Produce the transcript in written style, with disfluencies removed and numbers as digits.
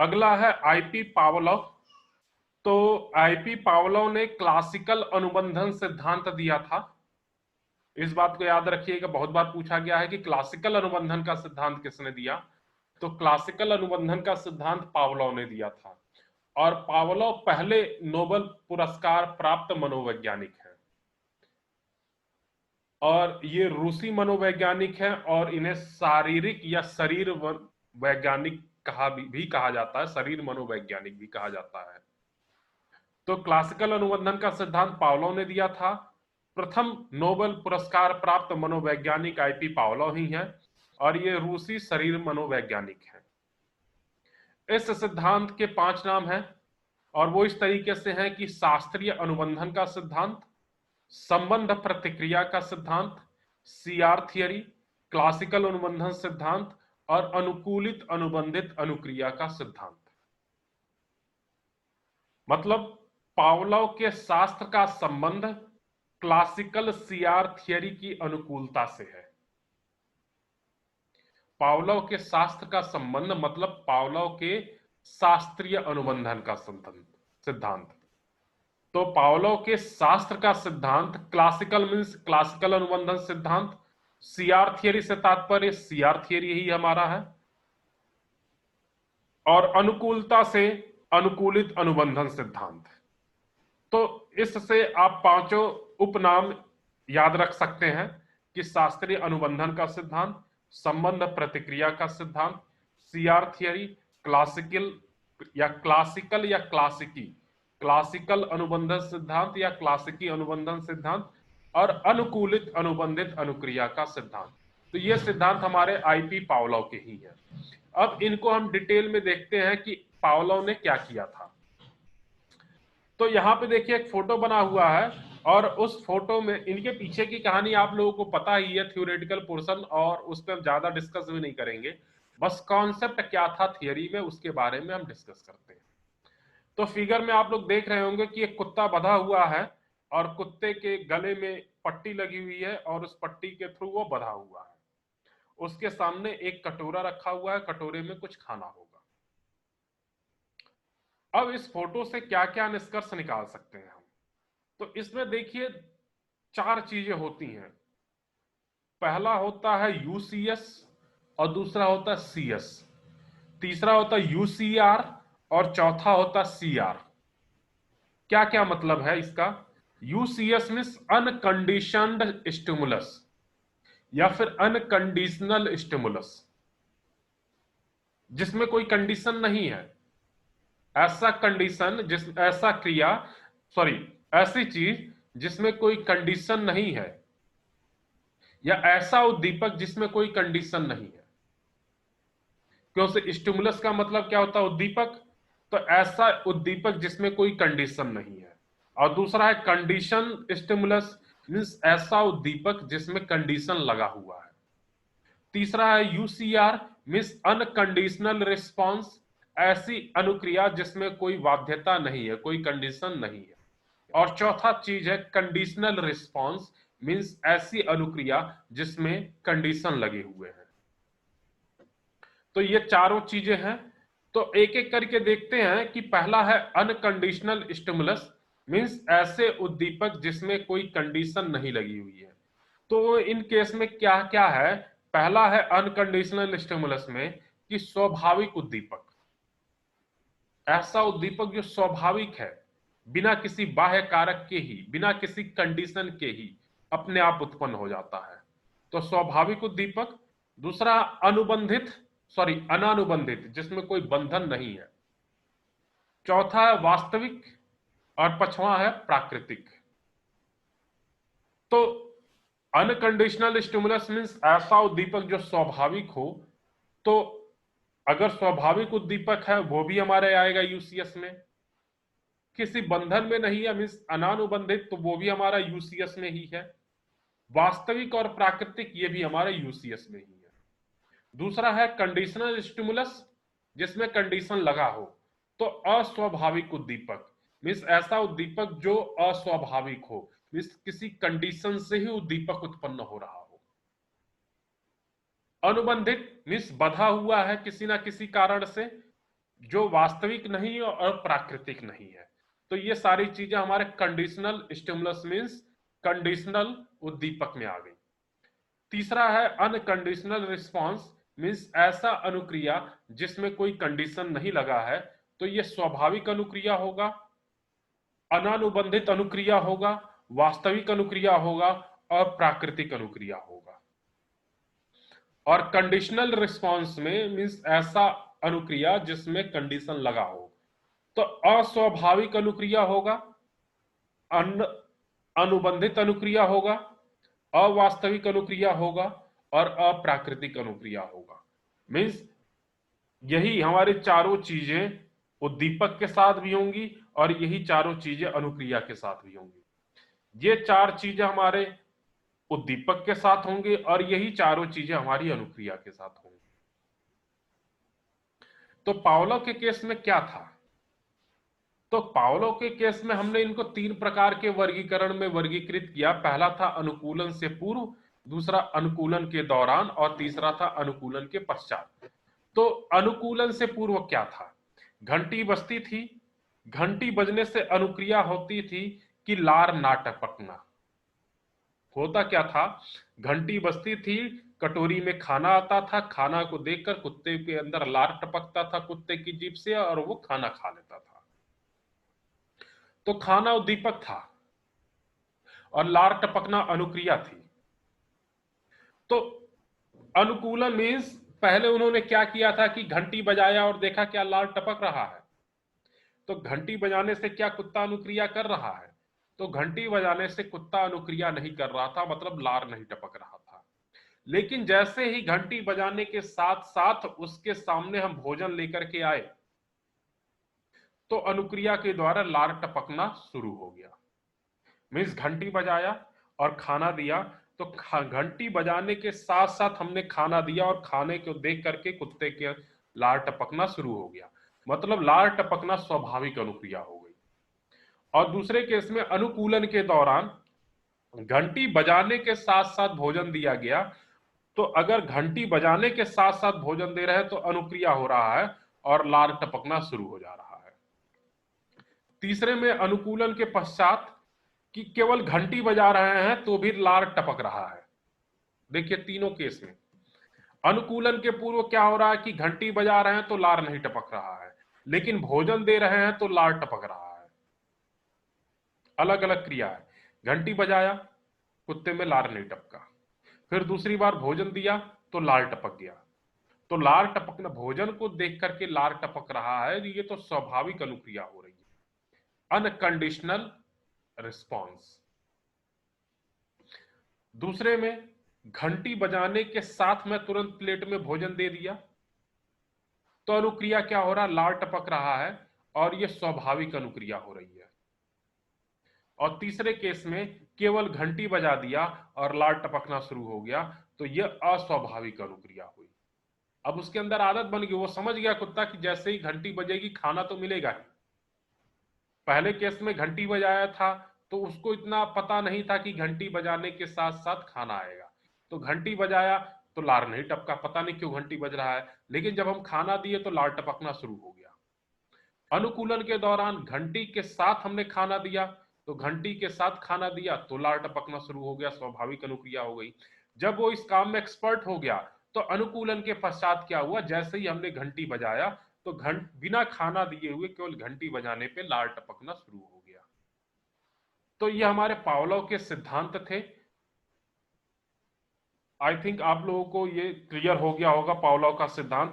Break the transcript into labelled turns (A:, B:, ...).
A: अगला है IP Pavlov. तो आईपी पावलोव ने क्लासिकल अनुबंधन सिद्धांत दिया था। इस बात को याद रखिएगा, बहुत बार पूछा गया है कि क्लासिकल अनुबंधन का सिद्धांत किसने दिया। तो क्लासिकल अनुबंधन का सिद्धांत पावलोव ने दिया था। और पावलोव पहले नोबेल पुरस्कार प्राप्त मनोवैज्ञानिक हैं। और ये रूसी मनोवैज्ञानिक हैं और इन्हें शारीरिक या शरीर वैज्ञानिक भी कहा जाता है, शरीर मनोवैज्ञानिक भी कहा जाता है। तो क्लासिकल अनुबंधन का सिद्धांत पावलोव ने दिया था। प्रथम नोबेल पुरस्कार प्राप्त मनोवैज्ञानिक आईपी पावलोव ही हैं और ये रूसी शरीर मनोवैज्ञानिक हैं। इस सिद्धांत के 5 नाम हैं और वो इस तरीके से हैं कि शास्त्रीय अनुबंधन का सिद्धांत, संबंध प्रतिक्रिया का सिद्धांत, सीआर थियरी, क्लासिकल अनुबंधन सिद्धांत और अनुकूलित अनुबंधित अनुक्रिया का सिद्धांत। मतलब पावलोव के शास्त्र का संबंध क्लासिकल सीआर थियरी की अनुकूलता से है। पावलोव के शास्त्र का संबंध मतलब पावलोव के शास्त्रीय अनुबंधन का सिद्धांत। तो पावलोव के शास्त्र का सिद्धांत क्लासिकल मीन्स क्लासिकल अनुबंधन सिद्धांत, सीआर थियरी से तात्पर्य सीआर थियरी ही हमारा है, और अनुकूलता से अनुकूलित अनुबंधन सिद्धांत। तो इससे आप 5 उपनाम याद रख सकते हैं कि शास्त्रीय अनुबंधन का सिद्धांत, संबंध प्रतिक्रिया का सिद्धांत, सीआर थियरी, क्लासिकल या क्लासिकी, क्लासिकल अनुबंधन सिद्धांत या क्लासिकी अनुबंधन सिद्धांत, और अनुकूलित अनुबंधित अनुक्रिया का सिद्धांत। तो ये सिद्धांत हमारे आईपी पावलोव के ही हैं। अब इनको हम डिटेल में देखते हैं कि पावलोव ने क्या किया था। तो यहां पे देखिए एक फोटो बना हुआ है और उस फोटो में इनके पीछे की कहानी आप लोगों को पता ही है, थ्योरेटिकल पोर्शन, और उस पर हम ज्यादा डिस्कस भी नहीं करेंगे। बस कॉन्सेप्ट क्या था थियरी में उसके बारे में हम डिस्कस करते हैं। तो फिगर में आप लोग देख रहे होंगे कि एक कुत्ता बंधा हुआ है और कुत्ते के गले में पट्टी लगी हुई है और उस पट्टी के थ्रू वो बंधा हुआ है। उसके सामने एक कटोरा रखा हुआ है, कटोरे में कुछ खाना होगा। अब इस फोटो से क्या क्या निष्कर्ष निकाल सकते हैं हम। तो इसमें देखिए 4 चीजें होती हैं। पहला होता है यूसीएस और दूसरा होता है सीएस, तीसरा होता है यूसीआर और चौथा होता है सीआर। क्या क्या मतलब है इसका। यूसीएस मीन्स अनकंडीशनड स्टिमुलस या फिर अनकंडीशनल स्टिमुलस, जिसमें कोई कंडीशन नहीं है। ऐसा कंडीशन ऐसा क्रिया ऐसी चीज जिसमें कोई कंडीशन नहीं है, या ऐसा उद्दीपक जिसमें कोई कंडीशन नहीं है। क्योंकि स्टिमुलस का मतलब क्या होता है, उद्दीपक। तो ऐसा उद्दीपक जिसमें कोई कंडीशन नहीं है। और दूसरा है कंडीशन स्टिमुलस मीन्स ऐसा उद्दीपक जिसमें कंडीशन लगा हुआ है। तीसरा है यूसीआर मीन्स अनकंडीशनल रिस्पॉन्स, ऐसी अनुक्रिया जिसमें कोई बाध्यता नहीं है, कोई कंडीशन नहीं है। और चौथा चीज है कंडीशनल रिस्पॉन्स मीन्स ऐसी अनुक्रिया जिसमें कंडीशन लगे हुए हैं। तो ये चारों चीजें हैं। तो एक एक करके देखते हैं कि पहला है अनकंडीशनल स्टिमुलस मीन्स ऐसे उद्दीपक जिसमें कोई कंडीशन नहीं लगी हुई है। तो इन केस में क्या क्या है। पहला है अनकंडीशनल स्टिमुलस में कि स्वाभाविक उद्दीपक, ऐसा उद्दीपक जो स्वाभाविक है, बिना किसी बाह्य कारक के ही, बिना किसी कंडीशन के ही अपने आप उत्पन्न हो जाता है, तो स्वाभाविक उद्दीपक। दूसरा अनानुबंधित जिसमें कोई बंधन नहीं है। चौथा है वास्तविक और पांचवा है प्राकृतिक। तो अनकंडीशनल स्टिमुलस मीन्स ऐसा उद्दीपक जो स्वाभाविक हो। तो अगर स्वाभाविक उद्दीपक है वो भी हमारे आएगा यूसीएस में। किसी बंधन में नहीं है मीन्स अनानुबंधित, तो वो भी हमारा यूसीएस में ही है। वास्तविक और प्राकृतिक ये भी हमारा यूसीएस में ही है। दूसरा है कंडीशनल स्टिमुलस जिसमें कंडीशन लगा हो। तो अस्वाभाविक उद्दीपक मीन्स ऐसा उद्दीपक जो अस्वाभाविक हो, मीन्स किसी कंडीशन से ही उद्दीपक उत्पन्न हो रहा हो। अनुबंधित मीन्स बंधा हुआ है किसी ना किसी कारण से, जो वास्तविक नहीं और प्राकृतिक नहीं है। तो ये सारी चीजें हमारे कंडीशनल स्टिमुलस मींस कंडीशनल उद्दीपक में आ गई। तीसरा है अनकंडीशनल रिस्पॉन्स मींस ऐसा अनुक्रिया जिसमें कोई कंडीशन नहीं लगा है। तो ये स्वाभाविक अनुक्रिया होगा, अनानुबंधित अनुक्रिया होगा, वास्तविक अनुक्रिया होगा और प्राकृतिक अनुक्रिया होगा। और कंडीशनल रिस्पॉन्स में मींस ऐसा अनुक्रिया जिसमें कंडीशन लगा हो। तो अस्वाभाविक अनुक्रिया होगा, अनुबंधित अनुक्रिया होगा, अवास्तविक अनुक्रिया होगा और अप्राकृतिक अनुक्रिया होगा। मींस यही हमारी चारों चीजें उद्दीपक के साथ भी होंगी और यही चारों चीजें अनुक्रिया के साथ भी होंगी। ये चार चीजें हमारे उद्दीपक के साथ होंगे और यही चारों चीजें हमारी अनुक्रिया के साथ होंगी। तो पावलोव के केस में क्या था? तो पावलोव के केस में हमने इनको तीन प्रकार के वर्गीकरण में वर्गीकृत किया। पहला था अनुकूलन से पूर्व, दूसरा अनुकूलन के दौरान और तीसरा था अनुकूलन के पश्चात। तो अनुकूलन से पूर्व क्या था? घंटी बजती थी, घंटी बजने से अनुक्रिया होती थी कि लार ना टपकना। होता क्या था? घंटी बजती थी, कटोरी में खाना आता था, खाना को देखकर कुत्ते के अंदर लार टपकता था कुत्ते की जीभ से और वो खाना खा लेता था। तो खाना उद्दीपक था और लार टपकना अनुक्रिया थी। तो अनुकूलन मीन्स पहले उन्होंने क्या किया था कि घंटी बजाया और देखा क्या लार टपक रहा है। तो घंटी बजाने से क्या कुत्ता अनुक्रिया कर रहा है? तो घंटी बजाने से कुत्ता अनुक्रिया नहीं कर रहा था, मतलब लार नहीं टपक रहा था। लेकिन जैसे ही घंटी बजाने के साथ साथ उसके सामने हम भोजन लेकर के आए तो अनुक्रिया के द्वारा लार टपकना शुरू हो गया। मीन्स घंटी बजाया और खाना दिया, तो घंटी बजाने के साथ साथ हमने खाना दिया और खाने को देख करके कुत्ते के लार टपकना शुरू हो गया, मतलब लार टपकना स्वाभाविक अनुक्रिया हो गई। और दूसरे केस में अनुकूलन के दौरान घंटी बजाने के साथ साथ भोजन दिया गया, तो अगर घंटी बजाने के साथ साथ भोजन दे रहे हैं तो अनुक्रिया हो रहा है और लार टपकना शुरू हो जा रहा है। तीसरे में अनुकूलन के पश्चात कि केवल घंटी बजा रहे हैं तो भी लार टपक रहा है। देखिए तीनों केस में अनुकूलन के पूर्व क्या हो रहा है कि घंटी बजा रहे हैं तो लार नहीं टपक रहा है, लेकिन भोजन दे रहे हैं तो लार टपक रहा है। अलग अलग क्रिया है। घंटी बजाया, कुत्ते में लार नहीं टपका, फिर दूसरी बार भोजन दिया तो लार टपक गया। तो लार टपकना, भोजन को देख करके लार टपक रहा है, ये तो स्वाभाविक अनुक्रिया हो रही है, अनकंडीशनल रिस्पॉन्स। दूसरे में घंटी बजाने के साथ में तुरंत प्लेट में भोजन दे दिया तो अनुक्रिया क्या हो रहा है? लार टपक रहा है और यह स्वाभाविक अनुक्रिया हो रही है। और तीसरे केस में केवल घंटी बजा दिया और लार टपकना शुरू हो गया, तो यह अस्वाभाविक अनुक्रिया हुई। अब उसके अंदर आदत बन गई, वो समझ गया कुत्ता कि जैसे ही घंटी बजेगी खाना तो मिलेगा ही। पहले केस में घंटी बजाया था तो उसको इतना पता नहीं था कि घंटी बजाने के साथ साथ खाना आएगा, तो घंटी बजाया तो लार नहीं टपका, पता नहीं क्यों घंटी बज रहा है। लेकिन जब हम खाना दिए तो लार टपकना शुरू हो गया। अनुकूलन के दौरान घंटी के साथ हमने खाना दिया, तो घंटी के साथ खाना दिया तो लार टपकना शुरू हो गया, स्वाभाविक अनुक्रिया हो गई। जब वो इस काम में एक्सपर्ट हो गया तो अनुकूलन के पश्चात क्या हुआ? जैसे ही हमने घंटी बजाया तो बिना खाना दिए हुए केवल घंटी बजाने पे लार टपकना शुरू हो गया। तो ये हमारे पावलोव के सिद्धांत थे। आई थिंक आप लोगों को ये क्लियर हो गया होगा पावलोव का सिद्धांत।